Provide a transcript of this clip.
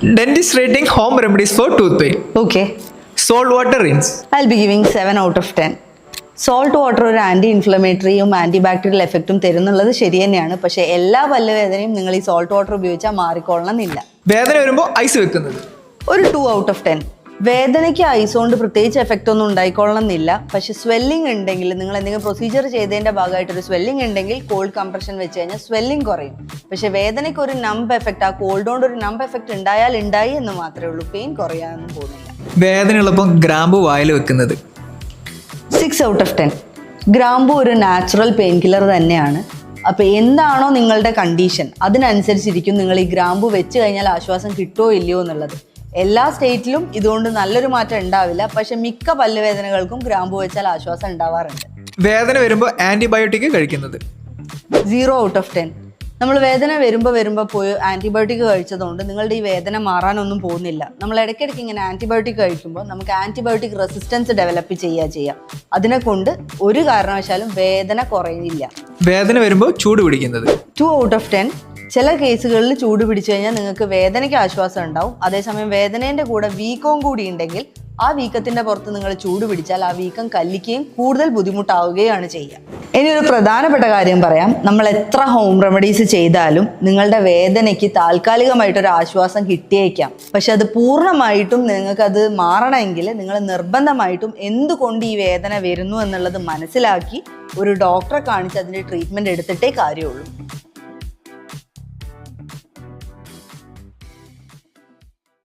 Dentist rating home remedies for tooth pain. Okay. Salt water rinse. I'll be giving 7 out of 10. Salt water ഒരു anti ഇൻഫ്ലമേറ്ററിയും anti bacterial എഫക്റ്റും തരുന്നുള്ളത് ശരി തന്നെയാണ്. പക്ഷേ എല്ലാ പല്ലുവേദനയും നിങ്ങൾ ഈ സോൾട്ട് വാട്ടർ ഉപയോഗിച്ചാൽ മാറിക്കൊള്ളണമെന്നില്ല. വേദന വരുമ്പോൾ ഐസ് വെക്കുന്നത് ഒരു 2 out of 10. വേദനയ്ക്ക് ഐസ് കൊണ്ട് പ്രത്യേകിച്ച് എഫക്റ്റ് ഒന്നും ഉണ്ടായിക്കൊള്ളണമെന്നില്ല. പക്ഷെ സ്വെല്ലിംഗ് ഉണ്ടെങ്കിൽ നിങ്ങൾ എന്തെങ്കിലും പ്രൊസീജിയർ ചെയ്തതിൻ്റെ ഭാഗമായിട്ട് ഒരു സ്വെല്ലിംഗ് ഉണ്ടെങ്കിൽ കോൾഡ് കംപ്രഷൻ വെച്ച് കഴിഞ്ഞാൽ സ്വെല്ലിംഗ് കുറയും. പക്ഷെ വേദനയ്ക്ക് ഒരു നമ്പ് എഫക്റ്റ്, ആ കോൾഡ് കൊണ്ട് ഒരു നമ്പ് എഫക്റ്റ് ഉണ്ടായാൽ ഉണ്ടായി എന്ന് മാത്രമേ ഉള്ളൂ. പെയിൻ കുറയാനൊന്നും പോകുന്നില്ല. വേദനയുള്ളപ്പോൾ ഗ്രാമ്പു വായിൽ വെക്കുന്നത് 6 out of 10. ഗ്രാമ്പു ഒരു നാച്ചുറൽ പെയിൻ കില്ലർ തന്നെയാണ്. അപ്പോൾ എന്താണോ നിങ്ങളുടെ കണ്ടീഷൻ അതിനനുസരിച്ചിരിക്കും നിങ്ങൾ ഈ ഗ്രാമ്പു വെച്ച് കഴിഞ്ഞാൽ ആശ്വാസം കിട്ടുമോ ഇല്ലയോ എന്നുള്ളത്. എല്ലാ സ്റ്റേറ്റിലും ഇതുകൊണ്ട് നല്ലൊരു മാറ്റം ഉണ്ടാവില്ല. പക്ഷെ മിക്ക പല്ലുവേദനകൾക്കും ഗ്രാമ്പു വെച്ചാൽ ആശ്വാസം ഉണ്ടാവാറുണ്ട്. വേദന വരുമ്പോൾ ആൻറ്റിബയോട്ടിക് കഴിക്കുന്നത് 0 out of 10. നമ്മൾ വേദന വരുമ്പോൾ പോയി ആൻറ്റിബയോട്ടിക് കഴിച്ചതുകൊണ്ട് നിങ്ങളുടെ ഈ വേദന മാറാനൊന്നും പോകുന്നില്ല. നമ്മൾ ഇടയ്ക്കിടയ്ക്ക് ഇങ്ങനെ ആൻറ്റിബയോട്ടിക് കഴിക്കുമ്പോൾ നമുക്ക് ആൻറ്റിബയോട്ടിക് റെസിസ്റ്റൻസ് ഡെവലപ്പ് ചെയ്യാം. അതിനെ കൊണ്ട് ഒരു കാരണവശാലും വേദന കുറയില്ല. വേദന വരുമ്പോൾ ചൂട് പിടിക്കുന്നത് 2 out of 10. ചില കേസുകളിൽ ചൂട് പിടിച്ചു കഴിഞ്ഞാൽ നിങ്ങൾക്ക് വേദനയ്ക്ക് ആശ്വാസം ഉണ്ടാവും. അതേസമയം വേദനേൻ്റെ കൂടെ വീക്കവും കൂടി ഉണ്ടെങ്കിൽ ആ വീക്കത്തിൻ്റെ പുറത്ത് നിങ്ങൾ ചൂട് പിടിച്ചാൽ ആ വീക്കം കല്ലിക്കുകയും കൂടുതൽ ബുദ്ധിമുട്ടാവുകയാണ് ചെയ്യുക. ഇനി ഒരു പ്രധാനപ്പെട്ട കാര്യം പറയാം. നമ്മൾ എത്ര ഹോം റെമഡീസ് ചെയ്താലും നിങ്ങളുടെ വേദനയ്ക്ക് താൽക്കാലികമായിട്ടൊരു ആശ്വാസം കിട്ടിയേക്കാം. പക്ഷെ അത് പൂർണ്ണമായിട്ടും നിങ്ങൾക്കത് മാറണമെങ്കിൽ നിങ്ങൾ നിർബന്ധമായിട്ടും എന്തുകൊണ്ട് ഈ വേദന വരുന്നു എന്നുള്ളത് മനസ്സിലാക്കി ഒരു ഡോക്ടറെ കാണിച്ച് അതിൻ്റെ ട്രീറ്റ്മെൻറ്റ് എടുത്തിട്ടേ കാര്യമുള്ളൂ.